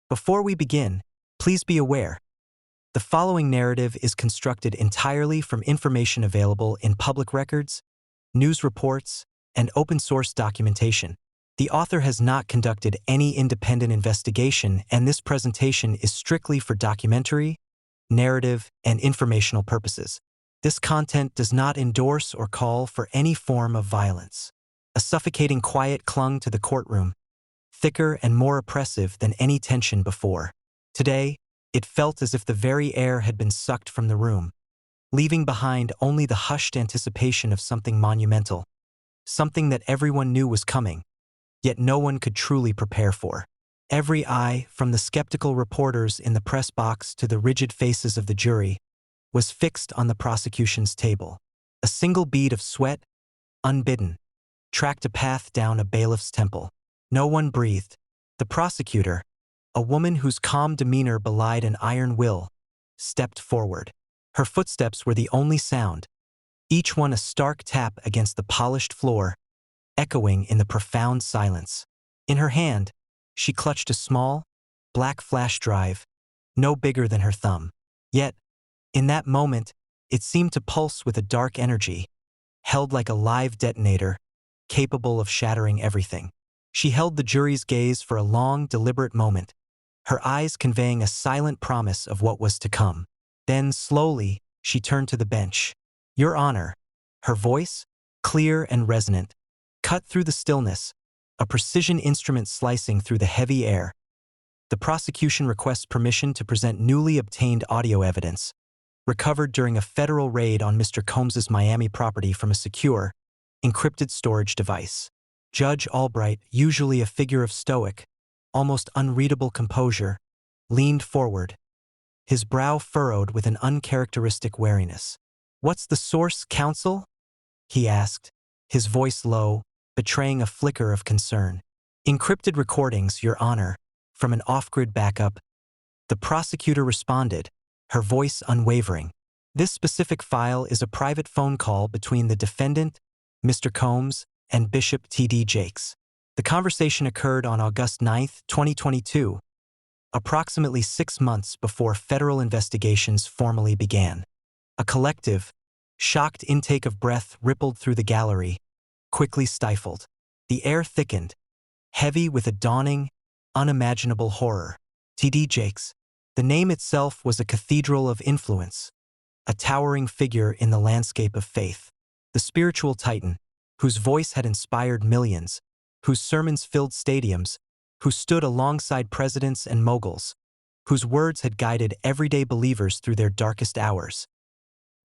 Before we begin, please be aware, the following narrative is constructed entirely from information available in public records, news reports, and open-source documentation. The author has not conducted any independent investigation, and this presentation is strictly for documentary, narrative, and informational purposes. This content does not endorse or call for any form of violence. A suffocating quiet clung to the courtroom, thicker and more oppressive than any tension before. Today, it felt as if the very air had been sucked from the room, leaving behind only the hushed anticipation of something monumental, something that everyone knew was coming, yet no one could truly prepare for. Every eye, from the skeptical reporters in the press box to the rigid faces of the jury, was fixed on the prosecution's table. A single bead of sweat, unbidden, tracked a path down a bailiff's temple. No one breathed. The prosecutor, a woman whose calm demeanor belied an iron will, stepped forward. Her footsteps were the only sound, each one a stark tap against the polished floor, echoing in the profound silence. In her hand, she clutched a small, black flash drive, no bigger than her thumb. Yet, in that moment, it seemed to pulse with a dark energy, held like a live detonator, capable of shattering everything. She held the jury's gaze for a long, deliberate moment, her eyes conveying a silent promise of what was to come. Then, slowly, she turned to the bench. "Your Honor," her voice, clear and resonant, cut through the stillness, a precision instrument slicing through the heavy air. The prosecution requests permission to present newly obtained audio evidence, recovered during a federal raid on Mr. Combs's Miami property from a secure, encrypted storage device. Judge Albright, usually a figure of stoic, almost unreadable composure, leaned forward, his brow furrowed with an uncharacteristic wariness. "What's the source, counsel?" he asked, his voice low, betraying a flicker of concern. "Encrypted recordings, Your Honor, from an off-grid backup," the prosecutor responded, her voice unwavering. "This specific file is a private phone call between the defendant, Mr. Combs, and Bishop T.D. Jakes. The conversation occurred on August 9, 2022, approximately 6 months before federal investigations formally began. A collective, shocked intake of breath rippled through the gallery, quickly stifled. The air thickened, heavy with a dawning, unimaginable horror. T.D. Jakes. The name itself was a cathedral of influence, a towering figure in the landscape of faith. The spiritual titan, whose voice had inspired millions, whose sermons filled stadiums, who stood alongside presidents and moguls, whose words had guided everyday believers through their darkest hours.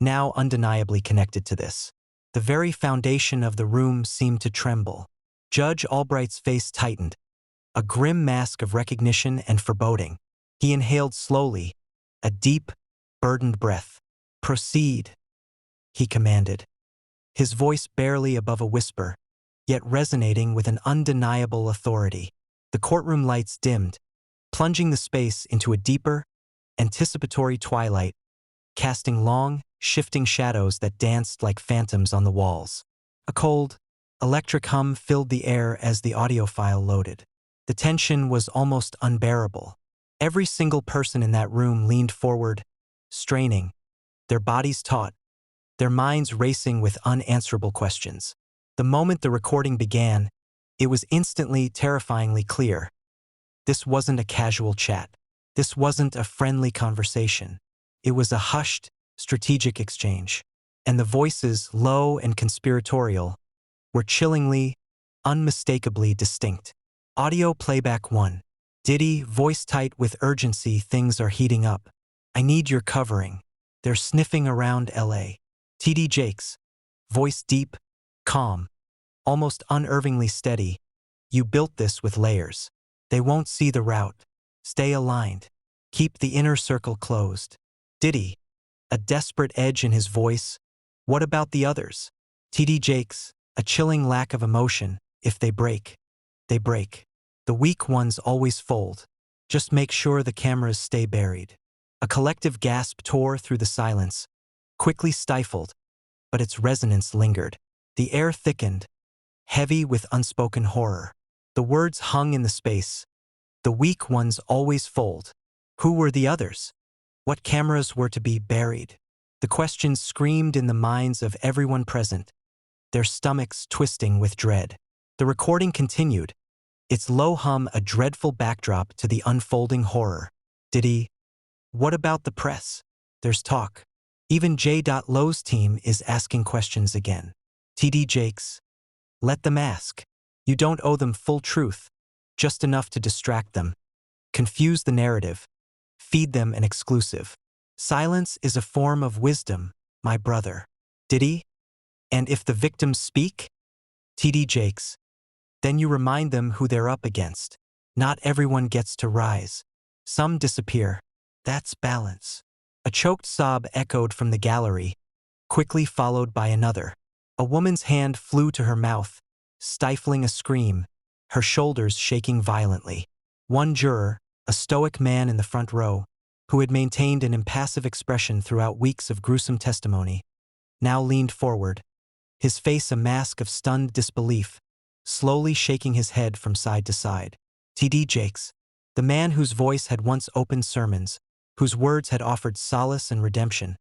Now undeniably connected to this. The very foundation of the room seemed to tremble. Judge Albright's face tightened, a grim mask of recognition and foreboding. He inhaled slowly, a deep, burdened breath. "Proceed," he commanded, his voice barely above a whisper, yet resonating with an undeniable authority. The courtroom lights dimmed, plunging the space into a deeper, anticipatory twilight, casting long, shifting shadows that danced like phantoms on the walls. A cold, electric hum filled the air as the audio file loaded. The tension was almost unbearable. Every single person in that room leaned forward, straining, their bodies taut, their minds racing with unanswerable questions. The moment the recording began, it was instantly, terrifyingly clear. This wasn't a casual chat. This wasn't a friendly conversation. It was a hushed, strategic exchange. And the voices, low and conspiratorial, were chillingly, unmistakably distinct. Audio playback 1. Diddy, voice tight with urgency. "Things are heating up. I need your covering. They're sniffing around LA. T.D. Jakes, voice deep, calm, almost unnervingly steady. "You built this with layers. They won't see the route. Stay aligned. Keep the inner circle closed." Diddy, a desperate edge in his voice. "What about the others?" T.D. Jakes, a chilling lack of emotion. "If they break, they break. The weak ones always fold. Just make sure the cameras stay buried." A collective gasp tore through the silence, quickly stifled, but its resonance lingered. The air thickened, heavy with unspoken horror. The words hung in the space, The weak ones always fold. Who were the others? What cameras were to be buried? The questions screamed in the minds of everyone present, their stomachs twisting with dread. The recording continued, its low hum a dreadful backdrop to the unfolding horror. Diddy, what about the press? There's talk. Even J. Lowe's team is asking questions again. TD Jakes, let them ask. You don't owe them full truth, just enough to distract them. Confuse the narrative. Feed them an exclusive. Silence is a form of wisdom, my brother. Diddy? And if the victims speak? TD Jakes, then you remind them who they're up against. Not everyone gets to rise. Some disappear. That's balance. A choked sob echoed from the gallery, quickly followed by another. A woman's hand flew to her mouth, stifling a scream, her shoulders shaking violently. One juror, a stoic man in the front row, who had maintained an impassive expression throughout weeks of gruesome testimony, now leaned forward, his face a mask of stunned disbelief, slowly shaking his head from side to side. TD Jakes, the man whose voice had once opened sermons, whose words had offered solace and redemption,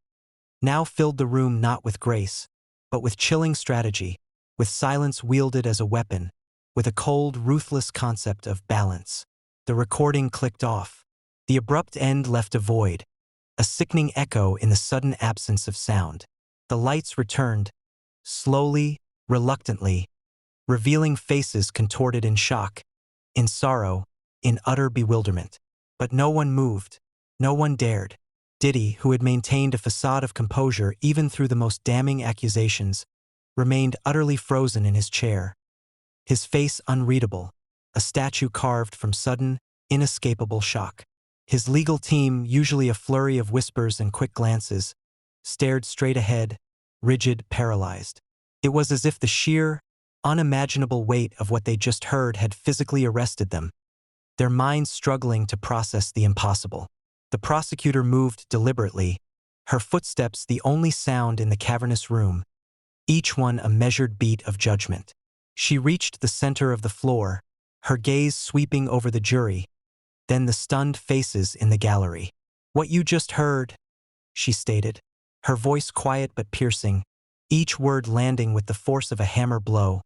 now filled the room not with grace, but with chilling strategy, with silence wielded as a weapon, with a cold, ruthless concept of balance. The recording clicked off. The abrupt end left a void, a sickening echo in the sudden absence of sound. The lights returned, slowly, reluctantly, revealing faces contorted in shock, in sorrow, in utter bewilderment. But no one moved. No one dared. Diddy, who had maintained a facade of composure even through the most damning accusations, remained utterly frozen in his chair, his face unreadable, a statue carved from sudden, inescapable shock. His legal team, usually a flurry of whispers and quick glances, stared straight ahead, rigid, paralyzed. It was as if the sheer, unimaginable weight of what they just heard had physically arrested them, their minds struggling to process the impossible. The prosecutor moved deliberately, her footsteps the only sound in the cavernous room, each one a measured beat of judgment. She reached the center of the floor, her gaze sweeping over the jury, then the stunned faces in the gallery. What you just heard, she stated, her voice quiet but piercing, each word landing with the force of a hammer blow,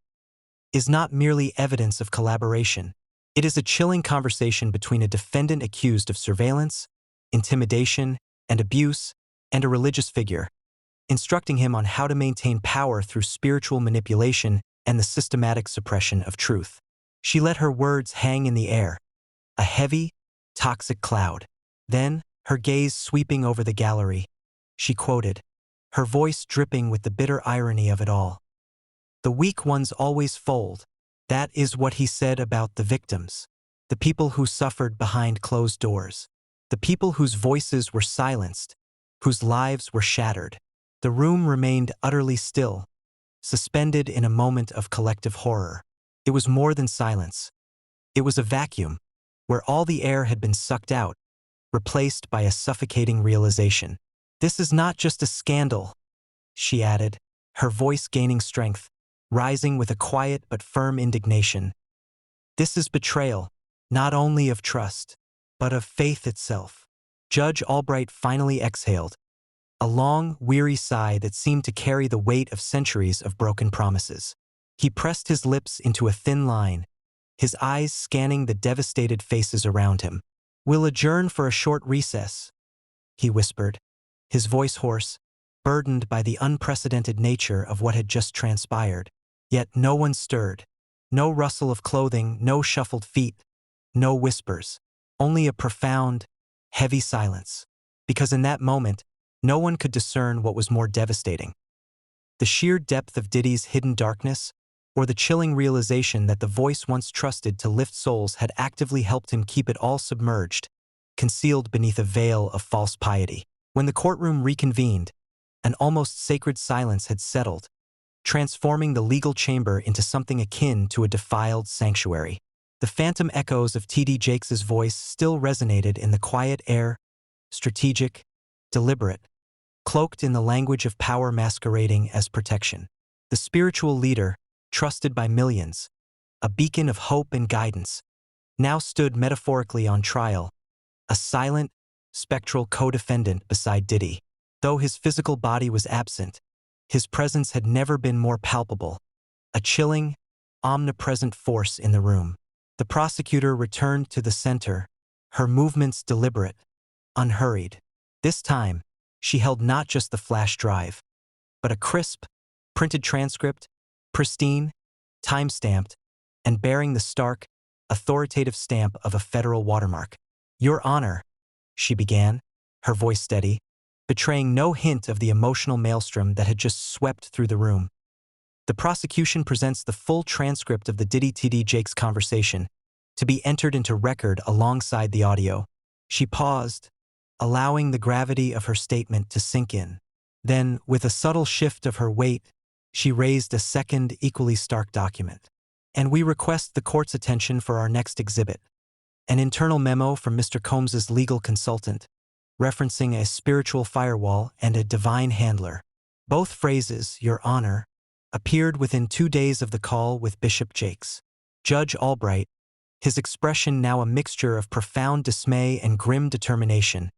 is not merely evidence of collaboration. It is a chilling conversation between a defendant accused of surveillance, intimidation, and abuse, and a religious figure, instructing him on how to maintain power through spiritual manipulation and the systematic suppression of truth. She let her words hang in the air, a heavy, toxic cloud. Then, her gaze sweeping over the gallery, she quoted, her voice dripping with the bitter irony of it all. The weak ones always fold. That is what he said about the victims, the people who suffered behind closed doors, the people whose voices were silenced, whose lives were shattered. The room remained utterly still, suspended in a moment of collective horror. It was more than silence. It was a vacuum, where all the air had been sucked out, replaced by a suffocating realization. This is not just a scandal, she added, her voice gaining strength, rising with a quiet but firm indignation. This is betrayal, not only of trust, but of faith itself. Judge Albright finally exhaled, a long, weary sigh that seemed to carry the weight of centuries of broken promises. He pressed his lips into a thin line, his eyes scanning the devastated faces around him. "We'll adjourn for a short recess," he whispered, his voice hoarse, burdened by the unprecedented nature of what had just transpired. Yet no one stirred. No rustle of clothing, no shuffled feet, no whispers. Only a profound, heavy silence. Because in that moment, no one could discern what was more devastating: the sheer depth of Diddy's hidden darkness, or the chilling realization that the voice once trusted to lift souls had actively helped him keep it all submerged, concealed beneath a veil of false piety. When the courtroom reconvened, an almost sacred silence had settled, transforming the legal chamber into something akin to a defiled sanctuary. The phantom echoes of TD Jakes' voice still resonated in the quiet air, strategic, deliberate, cloaked in the language of power masquerading as protection. The spiritual leader, trusted by millions, a beacon of hope and guidance, now stood metaphorically on trial, a silent, spectral co-defendant beside Diddy. Though his physical body was absent, his presence had never been more palpable, a chilling, omnipresent force in the room. The prosecutor returned to the center, her movements deliberate, unhurried. This time, she held not just the flash drive, but a crisp, printed transcript, pristine, time-stamped, and bearing the stark, authoritative stamp of a federal watermark. "Your Honor," she began, her voice steady, betraying no hint of the emotional maelstrom that had just swept through the room. "The prosecution presents the full transcript of the Diddy-TD Jakes conversation, to be entered into record alongside the audio." She paused, allowing the gravity of her statement to sink in. Then, with a subtle shift of her weight, she raised a second, equally stark document. "And we request the court's attention for our next exhibit. An internal memo from Mr. Combs's legal consultant, referencing a spiritual firewall and a divine handler. Both phrases, Your Honor, appeared within 2 days of the call with Bishop Jakes." Judge Albright, his expression now a mixture of profound dismay and grim determination,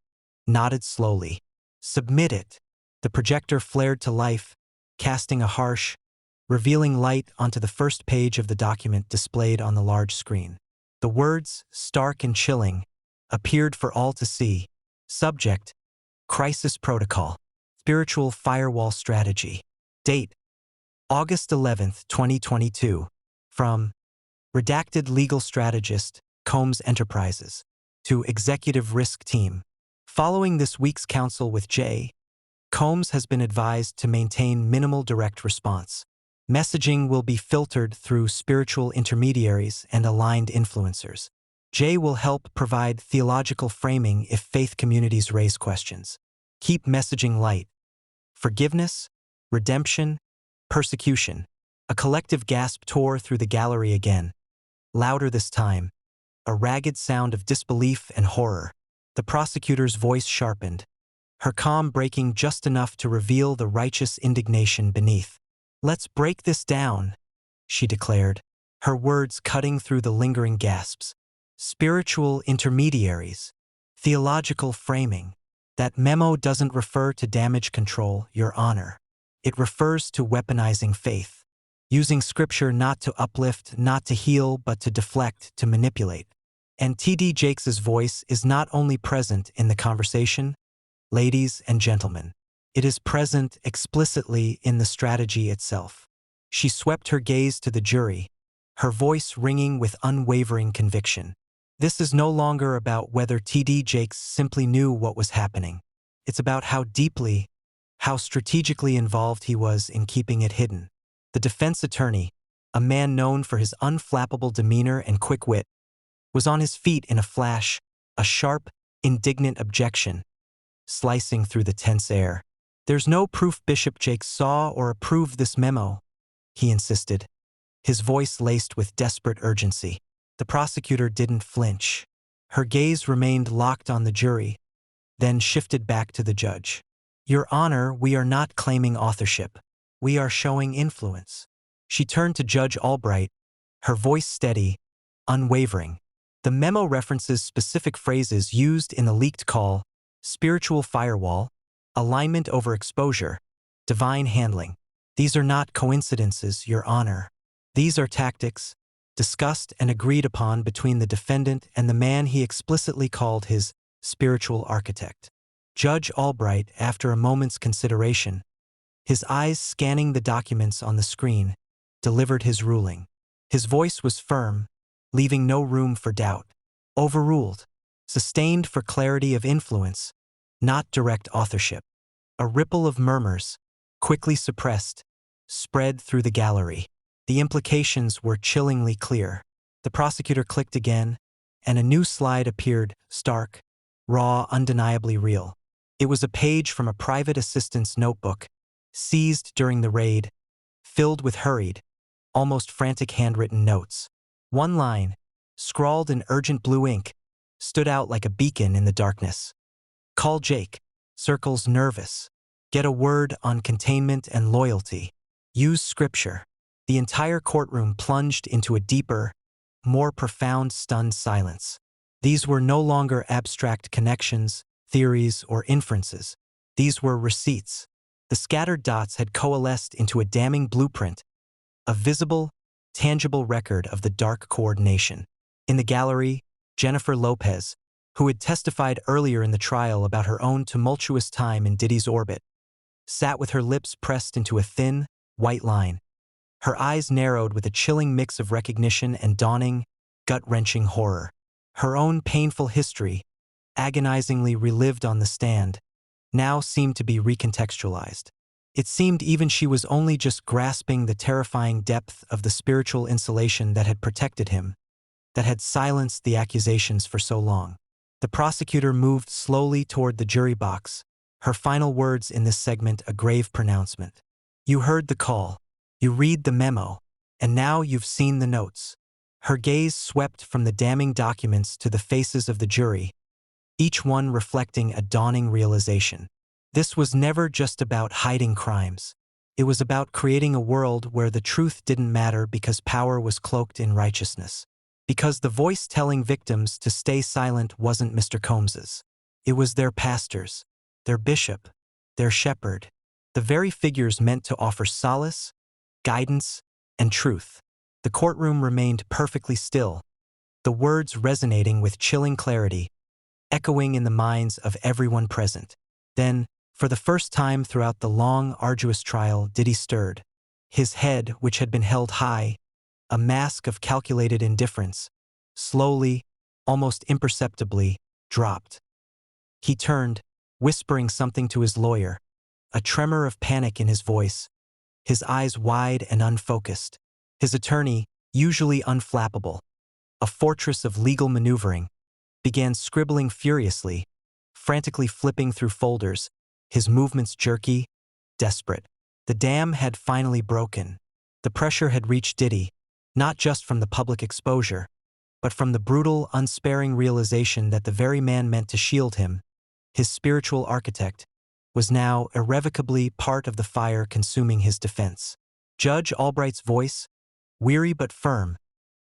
nodded slowly. "Submit it." The projector flared to life, casting a harsh, revealing light onto the first page of the document displayed on the large screen. The words, stark and chilling, appeared for all to see. Subject: Crisis Protocol. Spiritual Firewall Strategy. Date: August 11, 2022. From Redacted Legal Strategist, Combs Enterprises, to Executive Risk Team. Following this week's counsel with J. Combs has been advised to maintain minimal direct response. Messaging will be filtered through spiritual intermediaries and aligned influencers. J will help provide theological framing if faith communities raise questions. Keep messaging light. Forgiveness, redemption, persecution. A collective gasp tore through the gallery again. Louder this time, a ragged sound of disbelief and horror. The prosecutor's voice sharpened, her calm breaking just enough to reveal the righteous indignation beneath. "Let's break this down," she declared, her words cutting through the lingering gasps. "Spiritual intermediaries, theological framing. That memo doesn't refer to damage control, Your Honor. It refers to weaponizing faith, using scripture not to uplift, not to heal, but to deflect, to manipulate." And T.D. Jakes's voice is not only present in the conversation, ladies and gentlemen, it is present explicitly in the strategy itself. She swept her gaze to the jury, her voice ringing with unwavering conviction. This is no longer about whether T.D. Jakes simply knew what was happening. It's about how deeply, how strategically involved he was in keeping it hidden. The defense attorney, a man known for his unflappable demeanor and quick wit, was on his feet in a flash, a sharp, indignant objection, slicing through the tense air. "There's no proof Bishop Jakes saw or approved this memo," he insisted, his voice laced with desperate urgency. The prosecutor didn't flinch. Her gaze remained locked on the jury, then shifted back to the judge. "Your Honor, we are not claiming authorship. We are showing influence." She turned to Judge Albright, her voice steady, unwavering. "The memo references specific phrases used in the leaked call: spiritual firewall, alignment over exposure, divine handling. These are not coincidences, Your Honor. These are tactics, discussed and agreed upon between the defendant and the man he explicitly called his spiritual architect." Judge Albright, after a moment's consideration, his eyes scanning the documents on the screen, delivered his ruling. His voice was firm, leaving no room for doubt. "Overruled. Sustained for clarity of influence, not direct authorship." A ripple of murmurs, quickly suppressed, spread through the gallery. The implications were chillingly clear. The prosecutor clicked again, and a new slide appeared, stark, raw, undeniably real. It was a page from a private assistant's notebook, seized during the raid, filled with hurried, almost frantic handwritten notes. One line, scrawled in urgent blue ink, stood out like a beacon in the darkness. "Call Jake. Circles nervous. Get a word on containment and loyalty. Use scripture." The entire courtroom plunged into a deeper, more profound, stunned silence. These were no longer abstract connections, theories, or inferences. These were receipts. The scattered dots had coalesced into a damning blueprint, a visible, tangible record of the dark coordination. In the gallery, Jennifer Lopez, who had testified earlier in the trial about her own tumultuous time in Diddy's orbit, sat with her lips pressed into a thin, white line. Her eyes narrowed with a chilling mix of recognition and dawning, gut-wrenching horror. Her own painful history, agonizingly relived on the stand, now seemed to be recontextualized. It seemed even she was only just grasping the terrifying depth of the spiritual insulation that had protected him, that had silenced the accusations for so long. The prosecutor moved slowly toward the jury box, her final words in this segment a grave pronouncement. You heard the call, you read the memo, and now you've seen the notes. Her gaze swept from the damning documents to the faces of the jury, each one reflecting a dawning realization. This was never just about hiding crimes. It was about creating a world where the truth didn't matter because power was cloaked in righteousness. Because the voice telling victims to stay silent wasn't Mr. Combs's. It was their pastor's, their bishop, their shepherd, the very figures meant to offer solace, guidance, and truth. The courtroom remained perfectly still, the words resonating with chilling clarity, echoing in the minds of everyone present. Then, for the first time throughout the long, arduous trial, Diddy stirred. His head, which had been held high, a mask of calculated indifference, slowly, almost imperceptibly, dropped. He turned, whispering something to his lawyer, a tremor of panic in his voice, his eyes wide and unfocused. His attorney, usually unflappable, a fortress of legal maneuvering, began scribbling furiously, frantically flipping through folders, his movements jerky, desperate. The dam had finally broken. The pressure had reached Diddy, not just from the public exposure, but from the brutal, unsparing realization that the very man meant to shield him, his spiritual architect, was now irrevocably part of the fire consuming his defense. Judge Albright's voice, weary but firm,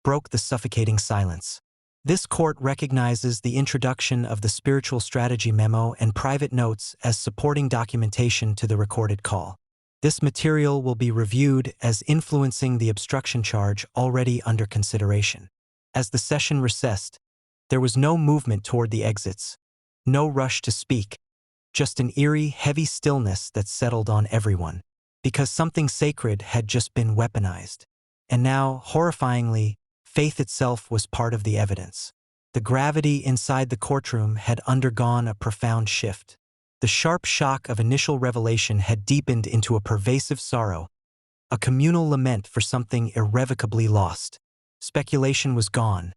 broke the suffocating silence. This court recognizes the introduction of the spiritual strategy memo and private notes as supporting documentation to the recorded call. This material will be reviewed as influencing the obstruction charge already under consideration. As the session recessed, there was no movement toward the exits, no rush to speak, just an eerie, heavy stillness that settled on everyone, because something sacred had just been weaponized. And now, horrifyingly, faith itself was part of the evidence. The gravity inside the courtroom had undergone a profound shift. The sharp shock of initial revelation had deepened into a pervasive sorrow, a communal lament for something irrevocably lost. Speculation was gone,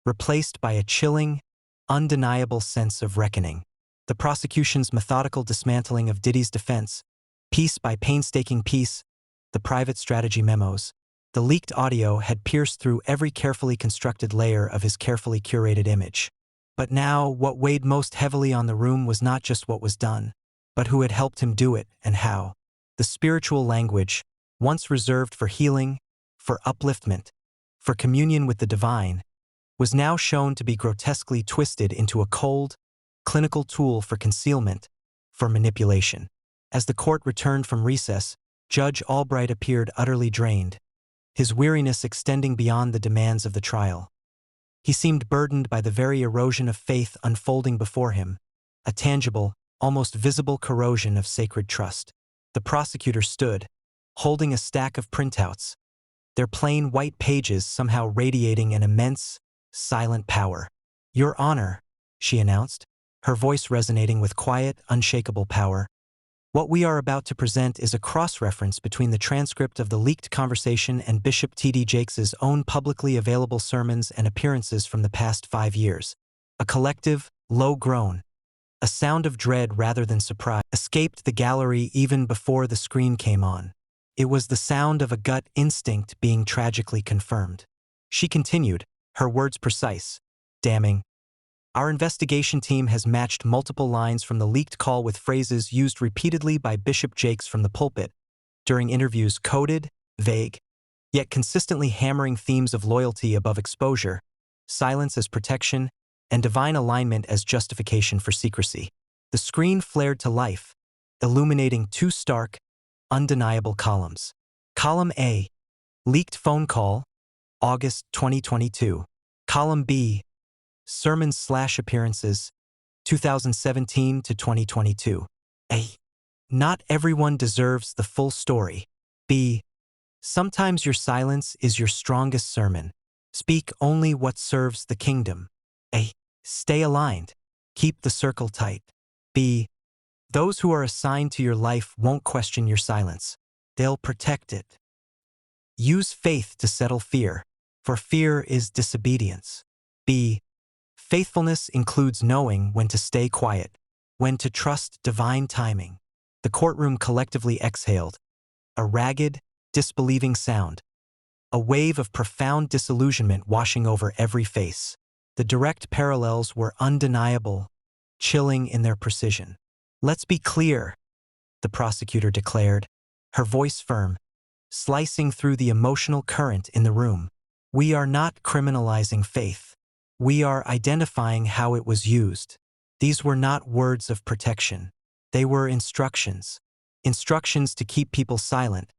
replaced by a chilling, undeniable sense of reckoning. The prosecution's methodical dismantling of Diddy's defense, piece by painstaking piece, the private strategy memos, the leaked audio had pierced through every carefully constructed layer of his carefully curated image. But now, what weighed most heavily on the room was not just what was done, but who had helped him do it and how. The spiritual language, once reserved for healing, for upliftment, for communion with the divine, was now shown to be grotesquely twisted into a cold, clinical tool for concealment, for manipulation. As the court returned from recess, Judge Albright appeared utterly drained, his weariness extending beyond the demands of the trial. He seemed burdened by the very erosion of faith unfolding before him, a tangible, almost visible corrosion of sacred trust. The prosecutor stood, holding a stack of printouts, their plain white pages somehow radiating an immense, silent power. "Your Honor," she announced, her voice resonating with quiet, unshakable power. "What we are about to present is a cross-reference between the transcript of the leaked conversation and Bishop T.D. Jakes' own publicly available sermons and appearances from the past 5 years. A collective, low groan, a sound of dread rather than surprise, escaped the gallery even before the screen came on. It was the sound of a gut instinct being tragically confirmed. She continued, her words precise, damning. "Our investigation team has matched multiple lines from the leaked call with phrases used repeatedly by Bishop Jakes from the pulpit, during interviews coded, vague, yet consistently hammering themes of loyalty above exposure, silence as protection, and divine alignment as justification for secrecy. The screen flared to life, illuminating two stark, undeniable columns. Column A, leaked phone call, August 2022. Column B, sermons/appearances, 2017 to 2022. A, not everyone deserves the full story. B, sometimes your silence is your strongest sermon. Speak only what serves the kingdom. A, stay aligned. Keep the circle tight. B, those who are assigned to your life won't question your silence. They'll protect it. Use faith to settle fear, for fear is disobedience. B, faithfulness includes knowing when to stay quiet, when to trust divine timing. The courtroom collectively exhaled, a ragged, disbelieving sound, a wave of profound disillusionment washing over every face. The direct parallels were undeniable, chilling in their precision. Let's be clear, the prosecutor declared, her voice firm, slicing through the emotional current in the room. We are not criminalizing faith. We are identifying how it was used. These were not words of protection. They were instructions. Instructions to keep people silent,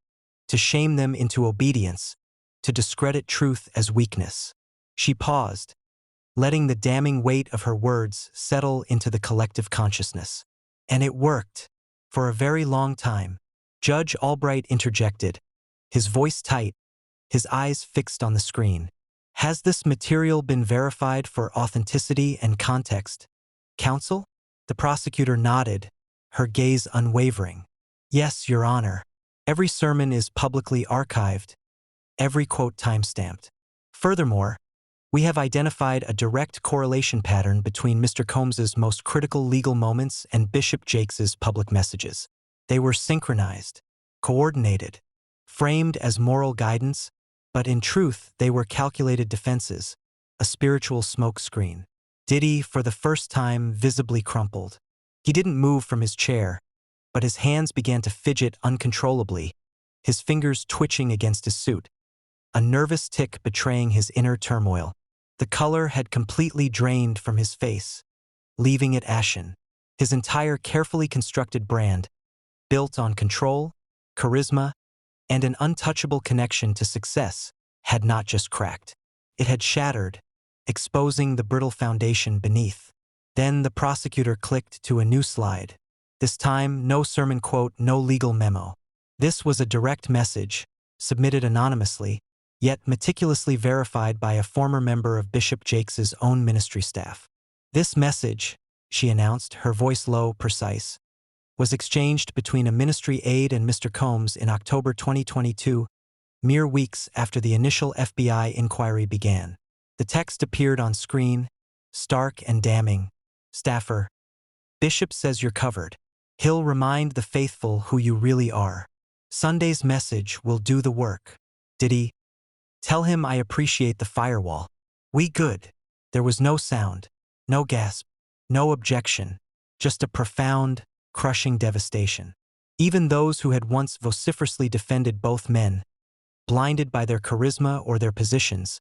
to shame them into obedience, to discredit truth as weakness. She paused, letting the damning weight of her words settle into the collective consciousness. And it worked. For a very long time. Judge Albright interjected, his voice tight, his eyes fixed on the screen. Has this material been verified for authenticity and context? Counsel? The prosecutor nodded, her gaze unwavering. Yes, Your Honor. Every sermon is publicly archived, every quote timestamped. Furthermore, we have identified a direct correlation pattern between Mr. Combs's most critical legal moments and Bishop Jakes's public messages. They were synchronized, coordinated, framed as moral guidance, but in truth they were calculated defenses, a spiritual smokescreen. Diddy, for the first time, visibly crumpled. He didn't move from his chair, but his hands began to fidget uncontrollably, his fingers twitching against his suit, a nervous tic betraying his inner turmoil. The color had completely drained from his face, leaving it ashen. His entire carefully constructed brand, built on control, charisma, and an untouchable connection to success, had not just cracked. It had shattered, exposing the brittle foundation beneath. Then the prosecutor clicked to a new slide. This time, no sermon quote, no legal memo. This was a direct message, submitted anonymously, yet meticulously verified by a former member of Bishop Jakes's own ministry staff. This message, she announced, her voice low, precise, was exchanged between a ministry aide and Mr. Combs in October 2022, mere weeks after the initial FBI inquiry began. The text appeared on screen, stark and damning. Staffer, Bishop says you're covered. He'll remind the faithful who you really are. Sunday's message will do the work. Diddy, tell him I appreciate the firewall. We good. There was no sound, no gasp, no objection, just a profound, crushing devastation. Even those who had once vociferously defended both men, blinded by their charisma or their positions,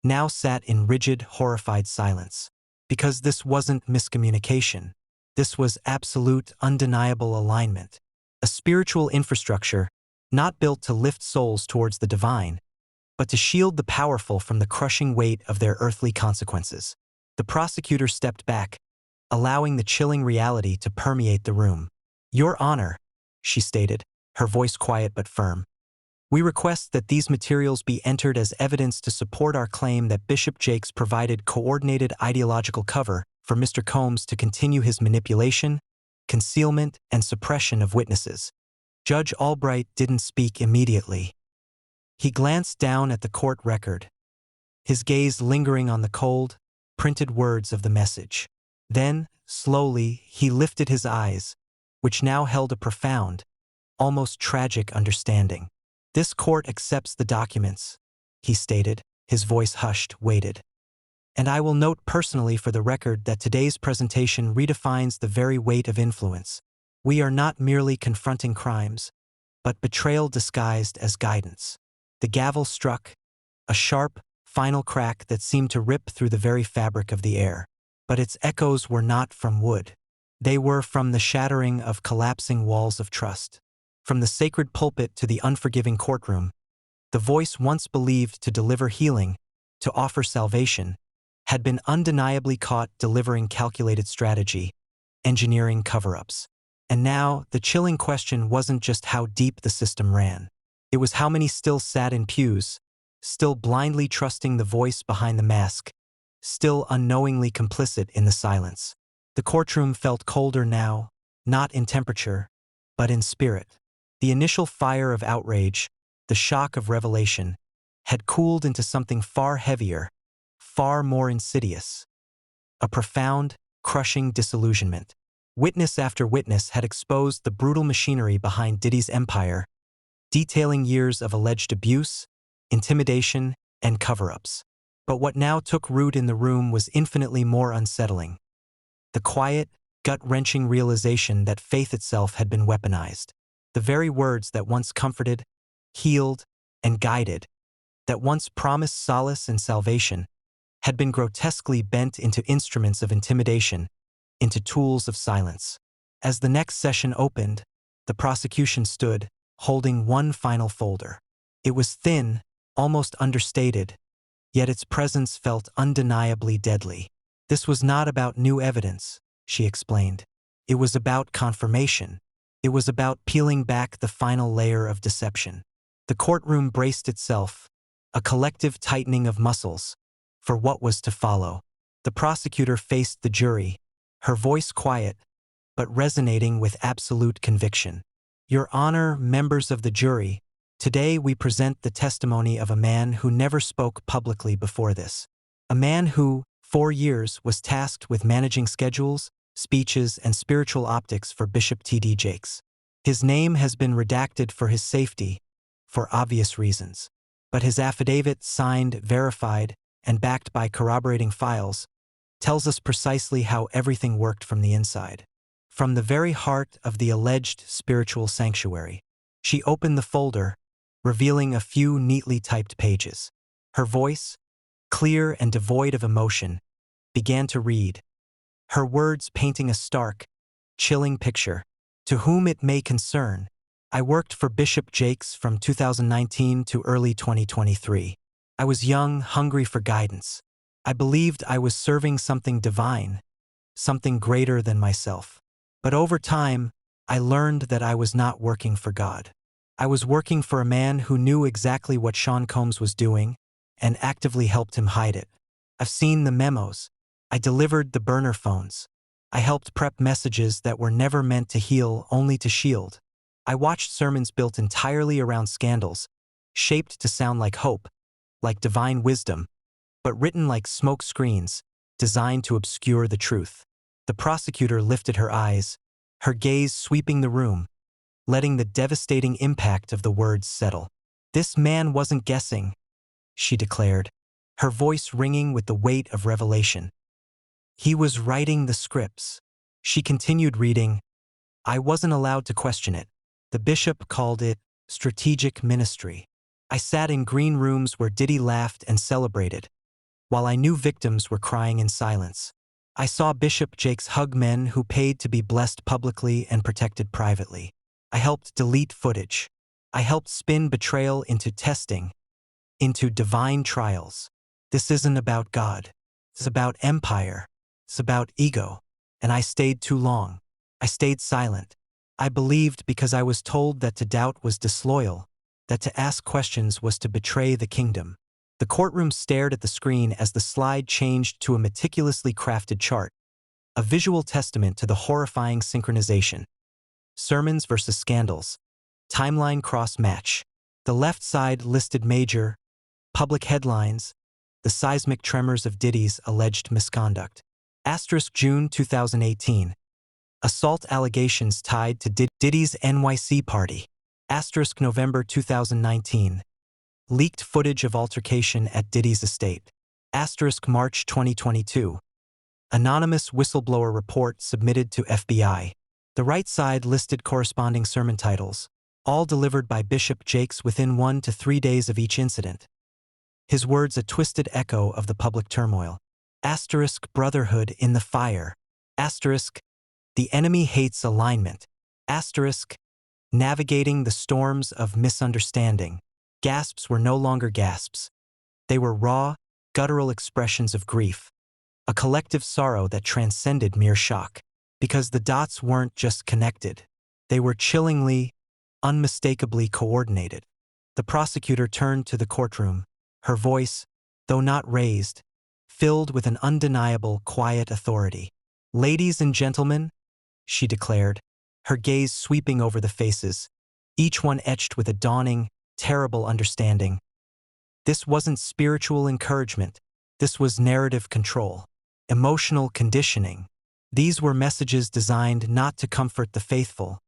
now sat in rigid, horrified silence. Because this wasn't miscommunication. This was absolute, undeniable alignment. A spiritual infrastructure not built to lift souls towards the divine, but to shield the powerful from the crushing weight of their earthly consequences. The prosecutor stepped back, allowing the chilling reality to permeate the room. Your Honor, she stated, her voice quiet but firm. We request that these materials be entered as evidence to support our claim that Bishop Jakes provided coordinated ideological cover for Mr. Combs to continue his manipulation, concealment, and suppression of witnesses. Judge Albright didn't speak immediately. He glanced down at the court record, his gaze lingering on the cold, printed words of the message. Then, slowly, he lifted his eyes, which now held a profound, almost tragic understanding. This court accepts the documents, he stated, his voice hushed, weighted. And I will note personally for the record that today's presentation redefines the very weight of influence. We are not merely confronting crimes, but betrayal disguised as guidance. The gavel struck, a sharp, final crack that seemed to rip through the very fabric of the air. But its echoes were not from wood. They were from the shattering of collapsing walls of trust. From the sacred pulpit to the unforgiving courtroom, the voice once believed to deliver healing, to offer salvation, had been undeniably caught delivering calculated strategy, engineering cover-ups. And now, the chilling question wasn't just how deep the system ran. It was how many still sat in pews, still blindly trusting the voice behind the mask, still unknowingly complicit in the silence. The courtroom felt colder now, not in temperature, but in spirit. The initial fire of outrage, the shock of revelation, had cooled into something far heavier, far more insidious. A profound, crushing disillusionment. Witness after witness had exposed the brutal machinery behind Diddy's empire, detailing years of alleged abuse, intimidation, and cover-ups. But what now took root in the room was infinitely more unsettling. The quiet, gut-wrenching realization that faith itself had been weaponized. The very words that once comforted, healed, and guided, that once promised solace and salvation, had been grotesquely bent into instruments of intimidation, into tools of silence. As the next session opened, the prosecution stood, holding one final folder. It was thin, almost understated, yet its presence felt undeniably deadly. This was not about new evidence, she explained. It was about confirmation. It was about peeling back the final layer of deception. The courtroom braced itself, a collective tightening of muscles, for what was to follow. The prosecutor faced the jury, her voice quiet, but resonating with absolute conviction. Your Honor, members of the jury, today we present the testimony of a man who never spoke publicly before this. A man who, 4 years, was tasked with managing schedules, speeches, and spiritual optics for Bishop T.D. Jakes. His name has been redacted for his safety, for obvious reasons. But his affidavit, signed, verified, and backed by corroborating files, tells us precisely how everything worked from the inside. From the very heart of the alleged spiritual sanctuary. She opened the folder, revealing a few neatly typed pages. Her voice, clear and devoid of emotion, began to read, her words painting a stark, chilling picture. To whom it may concern, I worked for Bishop Jakes from 2019 to early 2023. I was young, hungry for guidance. I believed I was serving something divine, something greater than myself. But over time, I learned that I was not working for God. I was working for a man who knew exactly what Sean Combs was doing and actively helped him hide it. I've seen the memos. I delivered the burner phones. I helped prep messages that were never meant to heal, only to shield. I watched sermons built entirely around scandals, shaped to sound like hope, like divine wisdom, but written like smoke screens, designed to obscure the truth. The prosecutor lifted her eyes, her gaze sweeping the room, letting the devastating impact of the words settle. This man wasn't guessing, she declared, her voice ringing with the weight of revelation. He was writing the scripts. She continued reading. I wasn't allowed to question it. The bishop called it strategic ministry. I sat in green rooms where Diddy laughed and celebrated, while I knew victims were crying in silence. I saw Bishop Jakes hug men who paid to be blessed publicly and protected privately. I helped delete footage. I helped spin betrayal into testing, into divine trials. This isn't about God. It's about empire. It's about ego. And I stayed too long. I stayed silent. I believed because I was told that to doubt was disloyal, that to ask questions was to betray the kingdom. The courtroom stared at the screen as the slide changed to a meticulously crafted chart, a visual testament to the horrifying synchronization. Sermons versus scandals. Timeline cross-match. The left side listed major, public headlines, the seismic tremors of Diddy's alleged misconduct. Asterisk June 2018. Assault allegations tied to Diddy's NYC party. Asterisk November 2019. Leaked footage of altercation at Diddy's estate. Asterisk March 2022. Anonymous whistleblower report submitted to FBI. The right side listed corresponding sermon titles, all delivered by Bishop Jakes within 1 to 3 days of each incident. His words a twisted echo of the public turmoil. Asterisk brotherhood in the fire. Asterisk the enemy hates alignment. Asterisk navigating the storms of misunderstanding. Gasps were no longer gasps. They were raw, guttural expressions of grief. A collective sorrow that transcended mere shock. Because the dots weren't just connected. They were chillingly, unmistakably coordinated. The prosecutor turned to the courtroom, her voice, though not raised, filled with an undeniable, quiet authority. "Ladies and gentlemen," she declared, her gaze sweeping over the faces, each one etched with a dawning, terrible understanding. This wasn't spiritual encouragement. This was narrative control, emotional conditioning. These were messages designed not to comfort the faithful,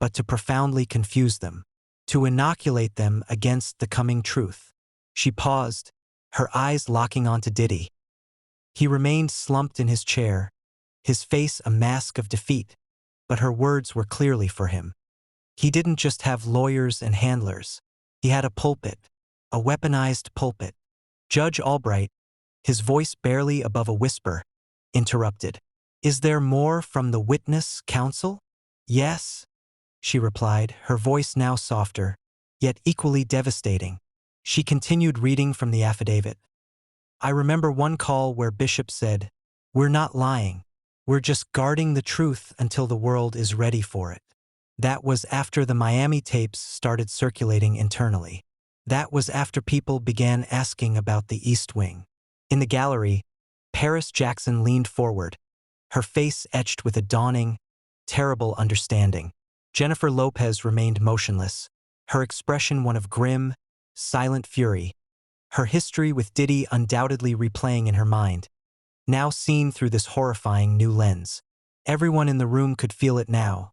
but to profoundly confuse them, to inoculate them against the coming truth. She paused, her eyes locking onto Diddy. He remained slumped in his chair, his face a mask of defeat, but her words were clearly for him. He didn't just have lawyers and handlers. He had a pulpit, a weaponized pulpit. Judge Albright, his voice barely above a whisper, interrupted. "Is there more from the witness, counsel?" "Yes," she replied, her voice now softer, yet equally devastating. She continued reading from the affidavit. "I remember one call where Bishop said, 'We're not lying. We're just guarding the truth until the world is ready for it.' That was after the Miami tapes started circulating internally. That was after people began asking about the East Wing." In the gallery, Paris Jackson leaned forward, her face etched with a dawning, terrible understanding. Jennifer Lopez remained motionless, her expression one of grim, silent fury, her history with Diddy undoubtedly replaying in her mind, now seen through this horrifying new lens. Everyone in the room could feel it now.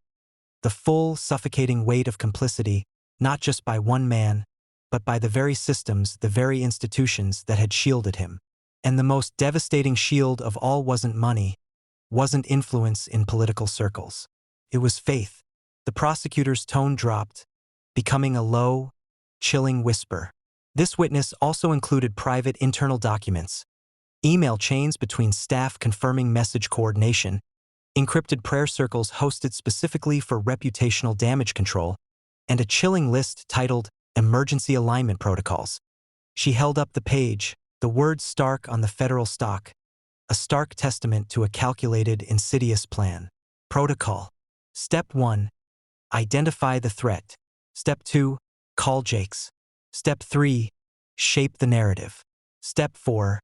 The full, suffocating weight of complicity, not just by one man, but by the very systems, the very institutions that had shielded him. And the most devastating shield of all wasn't money, wasn't influence in political circles. It was faith. The prosecutor's tone dropped, becoming a low, chilling whisper. This witness also included private internal documents, email chains between staff confirming message coordination, encrypted prayer circles hosted specifically for reputational damage control, and a chilling list titled Emergency Alignment Protocols. She held up the page, the words stark on the federal stock, a stark testament to a calculated, insidious plan. Protocol. Step 1. Identify the threat. Step 2. Call Jakes. Step 3. Shape the narrative. Step 4.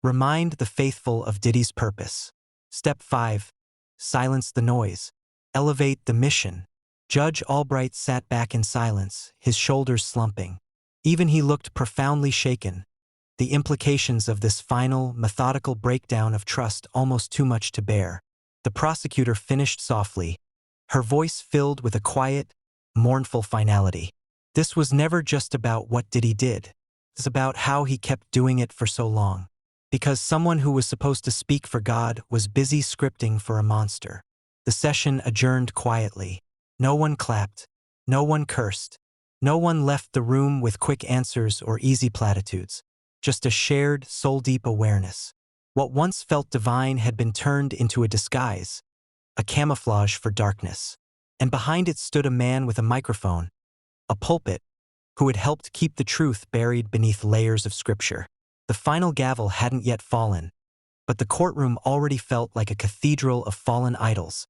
Remind the faithful of Diddy's purpose. Step 5. Silence the noise. Elevate the mission. Judge Albright sat back in silence, his shoulders slumping. Even he looked profoundly shaken. The implications of this final, methodical breakdown of trust almost too much to bear. The prosecutor finished softly, her voice filled with a quiet, mournful finality. This was never just about what Diddy did. It's about how he kept doing it for so long. Because someone who was supposed to speak for God was busy scripting for a monster. The session adjourned quietly. No one clapped. No one cursed. No one left the room with quick answers or easy platitudes. Just a shared, soul-deep awareness. What once felt divine had been turned into a disguise, a camouflage for darkness. And behind it stood a man with a microphone, a pulpit, who had helped keep the truth buried beneath layers of scripture. The final gavel hadn't yet fallen, but the courtroom already felt like a cathedral of fallen idols,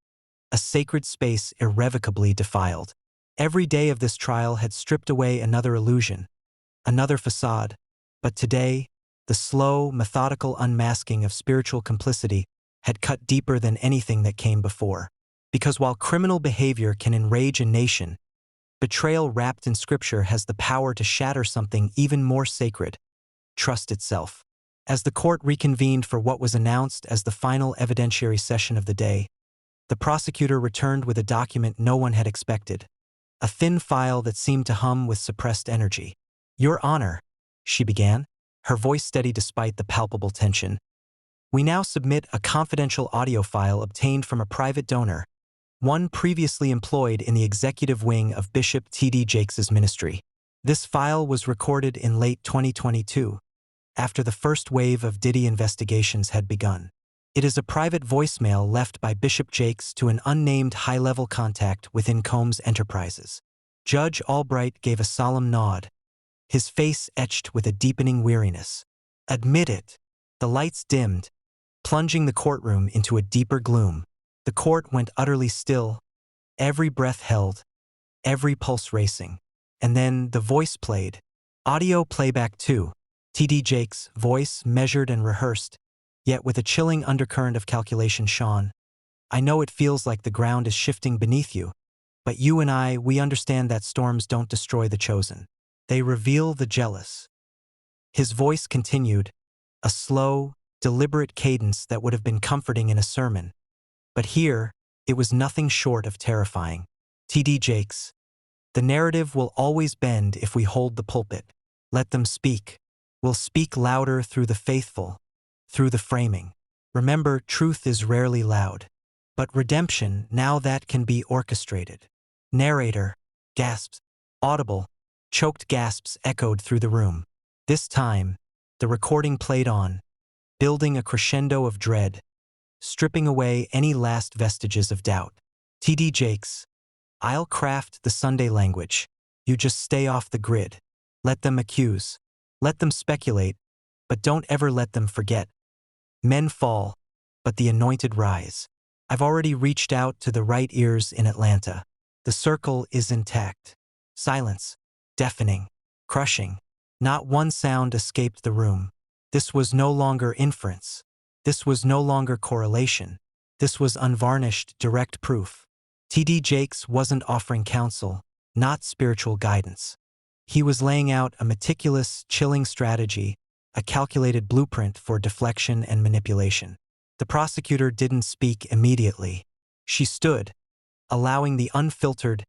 a sacred space irrevocably defiled. Every day of this trial had stripped away another illusion, another facade, but today, the slow, methodical unmasking of spiritual complicity had cut deeper than anything that came before. Because while criminal behavior can enrage a nation, betrayal wrapped in scripture has the power to shatter something even more sacred, trust itself. As the court reconvened for what was announced as the final evidentiary session of the day, the prosecutor returned with a document no one had expected, a thin file that seemed to hum with suppressed energy. "Your Honor," she began, her voice steady despite the palpable tension, "we now submit a confidential audio file obtained from a private donor, one previously employed in the executive wing of Bishop T.D. Jakes's ministry. This file was recorded in late 2022, after the first wave of Diddy investigations had begun. It is a private voicemail left by Bishop Jakes to an unnamed high-level contact within Combs Enterprises. Judge Albright gave a solemn nod, his face etched with a deepening weariness. Admit it. The lights dimmed, plunging the courtroom into a deeper gloom. The court went utterly still, every breath held, every pulse racing. And then the voice played. Audio playback too. T.D. Jakes' voice measured and rehearsed, yet with a chilling undercurrent of calculation. Sean, I know it feels like the ground is shifting beneath you, but you and I, we understand that storms don't destroy the chosen. They reveal the jealous. His voice continued, a slow, deliberate cadence that would have been comforting in a sermon. But here, it was nothing short of terrifying. T.D. Jakes, the narrative will always bend if we hold the pulpit. Let them speak. We'll speak louder through the faithful, through the framing. Remember, truth is rarely loud. But redemption, now that can be orchestrated. Narrator, gasps, audible, choked gasps echoed through the room. This time, the recording played on, building a crescendo of dread, stripping away any last vestiges of doubt. T.D. Jakes, I'll craft the Sunday language. You just stay off the grid. Let them accuse. Let them speculate, but don't ever let them forget. Men fall, but the anointed rise. I've already reached out to the right ears in Atlanta. The circle is intact. Silence, deafening, crushing. Not one sound escaped the room. This was no longer inference. This was no longer correlation. This was unvarnished, direct proof. T.D. Jakes wasn't offering counsel, not spiritual guidance. He was laying out a meticulous, chilling strategy, a calculated blueprint for deflection and manipulation. The prosecutor didn't speak immediately. She stood, allowing the unfiltered,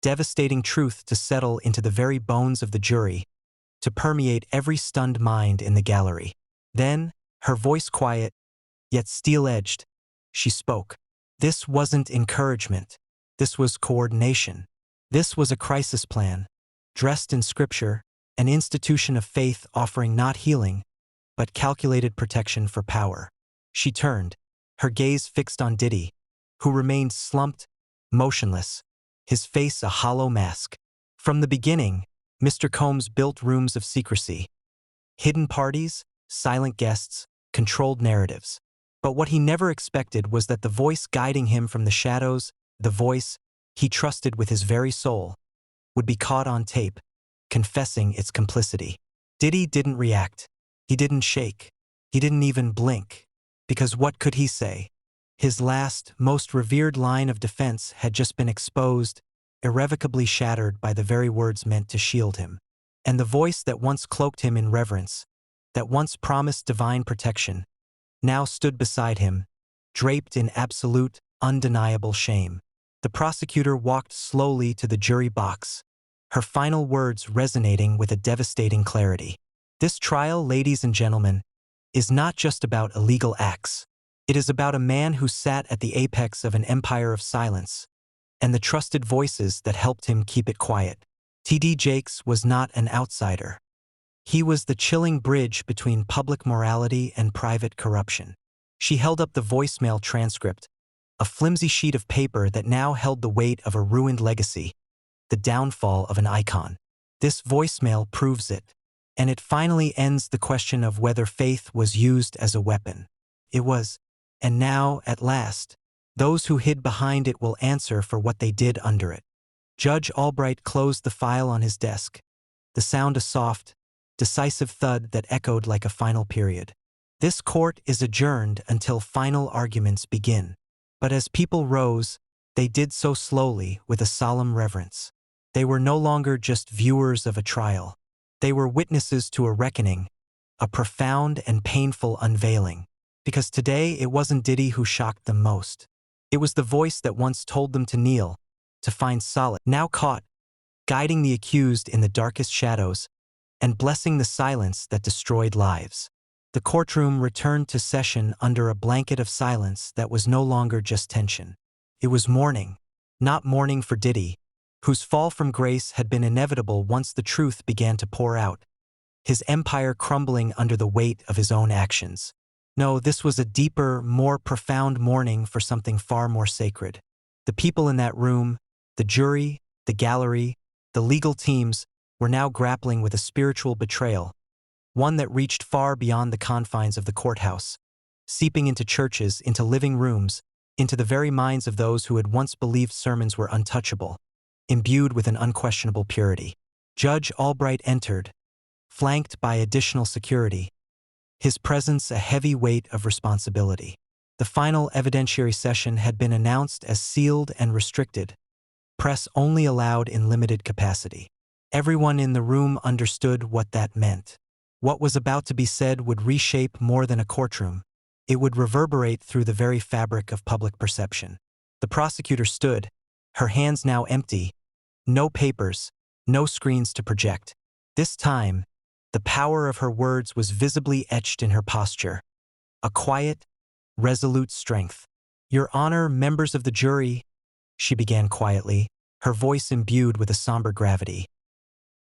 devastating truth to settle into the very bones of the jury, to permeate every stunned mind in the gallery. Then, her voice quiet, yet steel-edged, she spoke. This wasn't encouragement. This was coordination. This was a crisis plan, dressed in scripture, an institution of faith offering not healing, but calculated protection for power. She turned, her gaze fixed on Diddy, who remained slumped, motionless, his face a hollow mask. From the beginning, Mr. Combs built rooms of secrecy. Hidden parties, silent guests, controlled narratives. But what he never expected was that the voice guiding him from the shadows, the voice he trusted with his very soul, would be caught on tape, confessing its complicity. Diddy didn't react. He didn't shake. He didn't even blink. Because what could he say? His last, most revered line of defense had just been exposed, irrevocably shattered by the very words meant to shield him. And the voice that once cloaked him in reverence, that once promised divine protection, now stood beside him, draped in absolute, undeniable shame. The prosecutor walked slowly to the jury box, her final words resonating with a devastating clarity. This trial, ladies and gentlemen, is not just about illegal acts. It is about a man who sat at the apex of an empire of silence, and the trusted voices that helped him keep it quiet. T.D. Jakes was not an outsider. He was the chilling bridge between public morality and private corruption. She held up the voicemail transcript, a flimsy sheet of paper that now held the weight of a ruined legacy, the downfall of an icon. This voicemail proves it, and it finally ends the question of whether faith was used as a weapon. It was, and now, at last, those who hid behind it will answer for what they did under it. Judge Albright closed the file on his desk, the sound a soft, decisive thud that echoed like a final period. This court is adjourned until final arguments begin. But as people rose, they did so slowly with a solemn reverence. They were no longer just viewers of a trial. They were witnesses to a reckoning, a profound and painful unveiling. Because today it wasn't Diddy who shocked them most. It was the voice that once told them to kneel, to find solace, now caught, guiding the accused in the darkest shadows, and blessing the silence that destroyed lives. The courtroom returned to session under a blanket of silence that was no longer just tension. It was mourning. Not mourning for Diddy, whose fall from grace had been inevitable once the truth began to pour out, his empire crumbling under the weight of his own actions. No, this was a deeper, more profound mourning for something far more sacred. The people in that room, the jury, the gallery, the legal teams, were now grappling with a spiritual betrayal, one that reached far beyond the confines of the courthouse, seeping into churches, into living rooms, into the very minds of those who had once believed sermons were untouchable, imbued with an unquestionable purity. Judge Albright entered, flanked by additional security, his presence a heavy weight of responsibility. The final evidentiary session had been announced as sealed and restricted, press only allowed in limited capacity. Everyone in the room understood what that meant. What was about to be said would reshape more than a courtroom. It would reverberate through the very fabric of public perception. The prosecutor stood, her hands now empty, no papers, no screens to project. This time, the power of her words was visibly etched in her posture. A quiet, resolute strength. "Your Honor, members of the jury," she began quietly, her voice imbued with a somber gravity.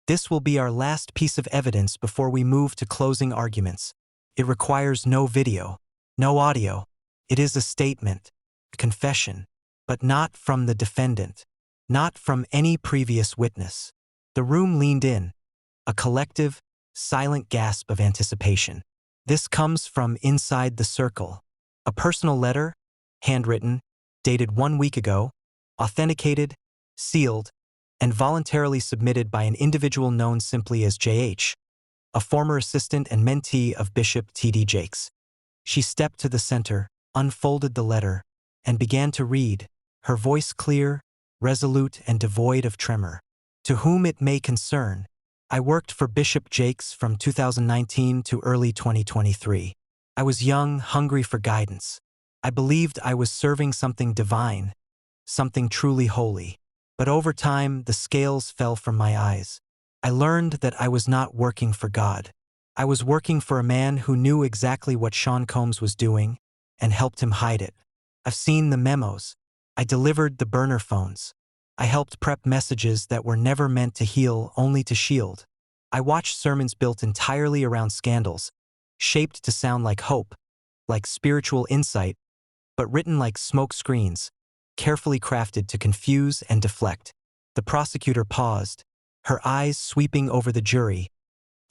"This will be our last piece of evidence before we move to closing arguments. It requires no video, no audio. It is a statement, a confession, but not from the defendant, not from any previous witness." The room leaned in, a collective, silent gasp of anticipation. This comes from inside the circle. A personal letter, handwritten, dated 1 week ago, authenticated, sealed, and voluntarily submitted by an individual known simply as JH, a former assistant and mentee of Bishop T.D. Jakes. She stepped to the center, unfolded the letter, and began to read, her voice clear, resolute, and devoid of tremor. "To whom it may concern, I worked for Bishop Jakes from 2019 to early 2023. I was young, hungry for guidance. I believed I was serving something divine, something truly holy. But over time, the scales fell from my eyes. I learned that I was not working for God. I was working for a man who knew exactly what Sean Combs was doing and helped him hide it. I've seen the memos. I delivered the burner phones. I helped prep messages that were never meant to heal, only to shield. I watched sermons built entirely around scandals, shaped to sound like hope, like spiritual insight, but written like smoke screens, carefully crafted to confuse and deflect." The prosecutor paused, her eyes sweeping over the jury,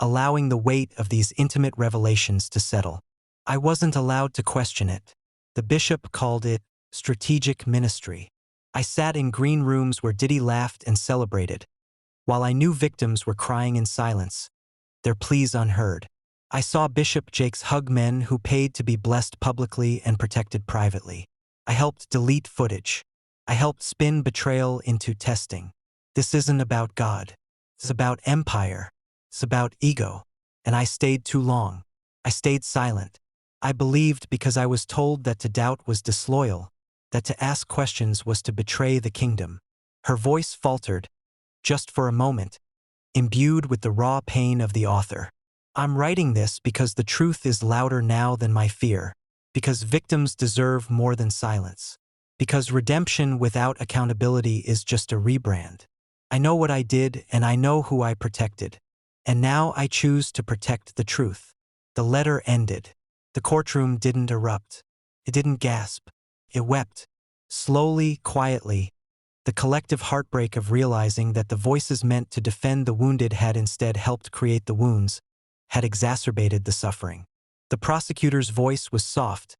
allowing the weight of these intimate revelations to settle. "I wasn't allowed to question it. The bishop called it strategic ministry. I sat in green rooms where Diddy laughed and celebrated, while I knew victims were crying in silence, their pleas unheard. I saw Bishop Jakes hug men who paid to be blessed publicly and protected privately. I helped delete footage. I helped spin betrayal into testing. This isn't about God. It's about empire. It's about ego. And I stayed too long. I stayed silent. I believed because I was told that to doubt was disloyal, that to ask questions was to betray the kingdom." Her voice faltered, just for a moment, imbued with the raw pain of the author. "I'm writing this because the truth is louder now than my fear, because victims deserve more than silence, because redemption without accountability is just a rebrand. I know what I did and I know who I protected, and now I choose to protect the truth." The letter ended. The courtroom didn't erupt. It didn't gasp. It wept, slowly, quietly, the collective heartbreak of realizing that the voices meant to defend the wounded had instead helped create the wounds, had exacerbated the suffering. The prosecutor's voice was soft,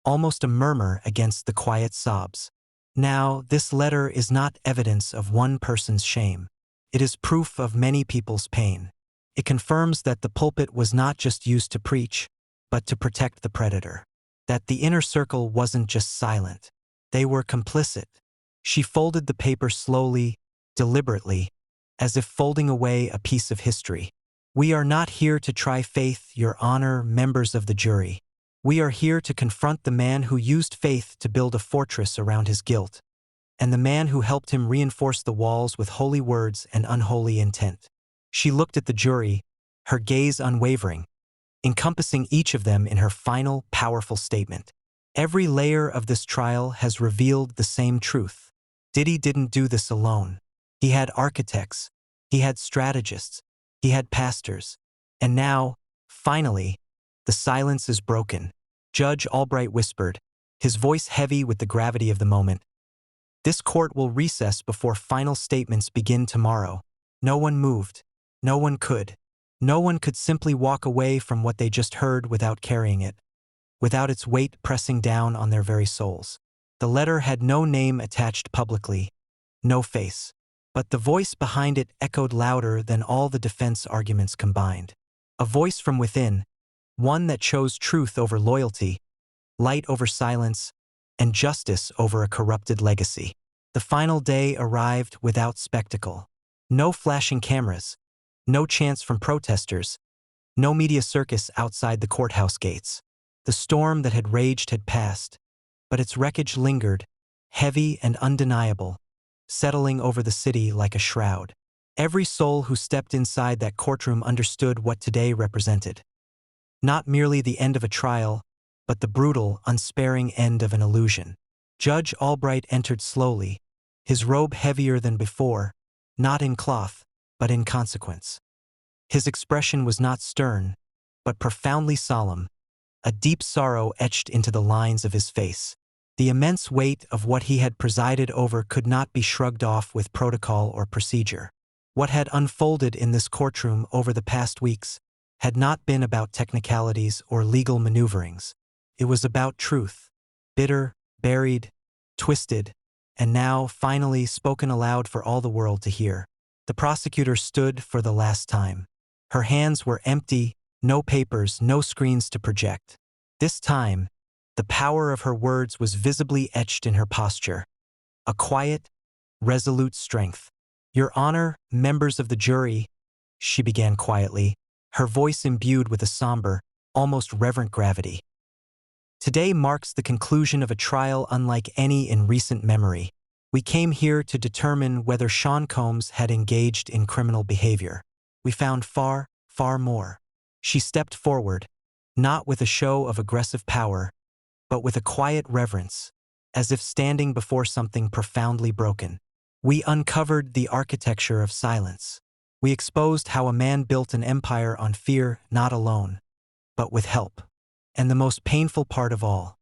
almost a murmur against the quiet sobs. "Now, this letter is not evidence of one person's shame. It is proof of many people's pain. It confirms that the pulpit was not just used to preach, but to protect the predator. That the inner circle wasn't just silent. They were complicit." She folded the paper slowly, deliberately, as if folding away a piece of history. "We are not here to try faith, Your Honor, members of the jury. We are here to confront the man who used faith to build a fortress around his guilt, and the man who helped him reinforce the walls with holy words and unholy intent." She looked at the jury, her gaze unwavering, encompassing each of them in her final, powerful statement. Every layer of this trial has revealed the same truth. Diddy didn't do this alone. He had architects, he had strategists, he had pastors. And now, finally, the silence is broken. Judge Albright whispered, his voice heavy with the gravity of the moment. This court will recess before final statements begin tomorrow. No one moved. No one could. No one could simply walk away from what they just heard without carrying it, without its weight pressing down on their very souls. The letter had no name attached publicly, no face, but the voice behind it echoed louder than all the defense arguments combined. A voice from within, one that chose truth over loyalty, light over silence, and justice over a corrupted legacy. The final day arrived without spectacle. No flashing cameras, no chants from protesters, no media circus outside the courthouse gates. The storm that had raged had passed, but its wreckage lingered, heavy and undeniable, settling over the city like a shroud. Every soul who stepped inside that courtroom understood what today represented. Not merely the end of a trial, but the brutal, unsparing end of an illusion. Judge Albright entered slowly, his robe heavier than before, not in cloth, but in consequence. His expression was not stern, but profoundly solemn, a deep sorrow etched into the lines of his face. The immense weight of what he had presided over could not be shrugged off with protocol or procedure. What had unfolded in this courtroom over the past weeks had not been about technicalities or legal maneuverings. It was about truth, bitter, buried, twisted, and now, finally, spoken aloud for all the world to hear. The prosecutor stood for the last time. Her hands were empty, no papers, no screens to project. This time, the power of her words was visibly etched in her posture. A quiet, resolute strength. "Your Honor, members of the jury," she began quietly, her voice imbued with a somber, almost reverent gravity. "Today marks the conclusion of a trial unlike any in recent memory. We came here to determine whether Sean Combs had engaged in criminal behavior. We found far, far more." She stepped forward, not with a show of aggressive power, but with a quiet reverence, as if standing before something profoundly broken. "We uncovered the architecture of silence. We exposed how a man built an empire on fear, not alone, but with help. And the most painful part of all,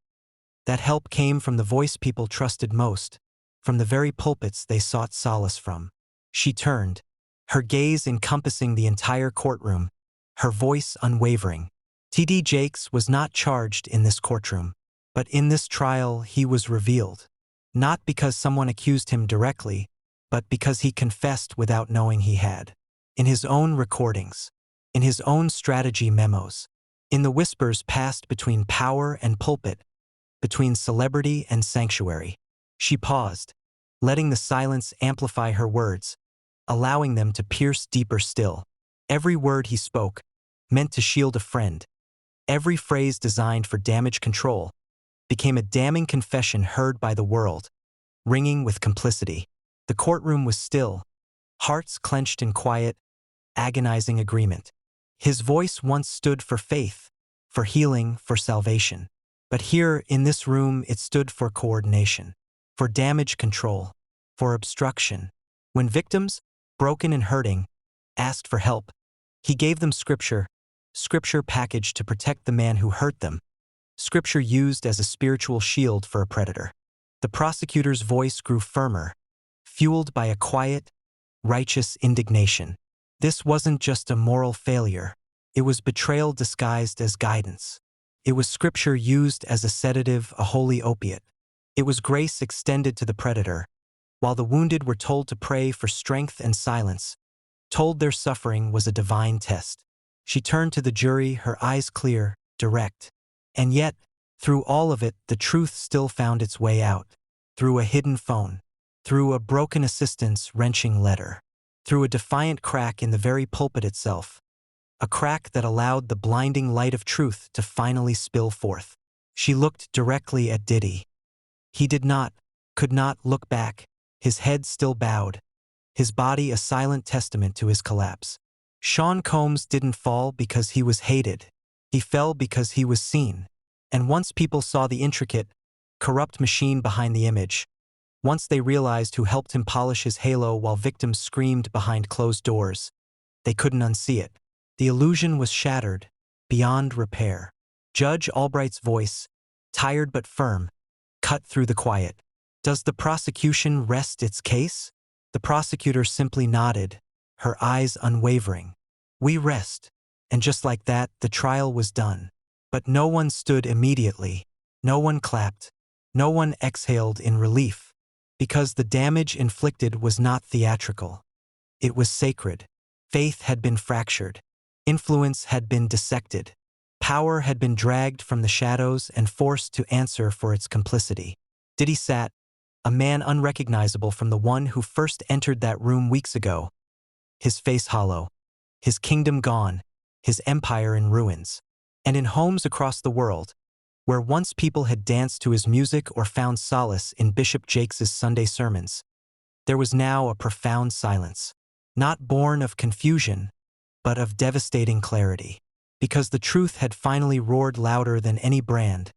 that help came from the voice people trusted most, from the very pulpits they sought solace from." She turned, her gaze encompassing the entire courtroom, her voice unwavering. T.D. Jakes was not charged in this courtroom, but in this trial he was revealed. Not because someone accused him directly, but because he confessed without knowing he had. In his own recordings, in his own strategy memos, in the whispers passed between power and pulpit, between celebrity and sanctuary. She paused, letting the silence amplify her words, allowing them to pierce deeper still. Every word he spoke, meant to shield a friend, every phrase designed for damage control, became a damning confession heard by the world, ringing with complicity. The courtroom was still, hearts clenched in quiet, agonizing agreement. His voice once stood for faith, for healing, for salvation. But here, in this room, it stood for coordination, for damage control, for obstruction. When victims, broken and hurting, asked for help, he gave them scripture packaged to protect the man who hurt them, scripture used as a spiritual shield for a predator. The prosecutor's voice grew firmer, fueled by a quiet, righteous indignation. This wasn't just a moral failure. It was betrayal disguised as guidance. It was scripture used as a sedative, a holy opiate. It was grace extended to the predator, while the wounded were told to pray for strength and silence, told their suffering was a divine test. She turned to the jury, her eyes clear, direct. And yet, through all of it, the truth still found its way out. Through a hidden phone, through a broken assistant's wrenching letter, through a defiant crack in the very pulpit itself. A crack that allowed the blinding light of truth to finally spill forth. She looked directly at Diddy. He could not look back, his head still bowed, his body a silent testament to his collapse. Sean Combs didn't fall because he was hated. He fell because he was seen. And once people saw the intricate, corrupt machine behind the image, once they realized who helped him polish his halo while victims screamed behind closed doors, they couldn't unsee it. The illusion was shattered, beyond repair. Judge Albright's voice, tired but firm, cut through the quiet. Does the prosecution rest its case? The prosecutor simply nodded, her eyes unwavering. We rest. And just like that, the trial was done. But no one stood immediately. No one clapped. No one exhaled in relief. Because the damage inflicted was not theatrical. It was sacred. Faith had been fractured. Influence had been dissected. Power had been dragged from the shadows and forced to answer for its complicity. Diddy sat, a man unrecognizable from the one who first entered that room weeks ago. His face hollow. His kingdom gone. His empire in ruins. And in homes across the world, where once people had danced to his music or found solace in Bishop Jakes' Sunday sermons, there was now a profound silence, not born of confusion, but of devastating clarity. Because the truth had finally roared louder than any brand,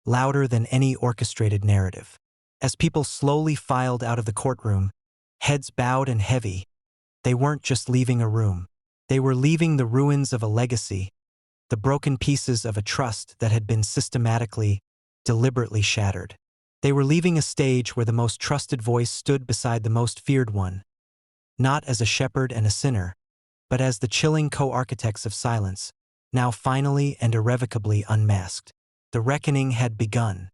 louder than any orchestrated narrative. As people slowly filed out of the courtroom, heads bowed and heavy, they weren't just leaving a room. They were leaving the ruins of a legacy, the broken pieces of a trust that had been systematically, deliberately shattered. They were leaving a stage where the most trusted voice stood beside the most feared one, not as a shepherd and a sinner, but as the chilling co-architects of silence, now finally and irrevocably unmasked. The reckoning had begun.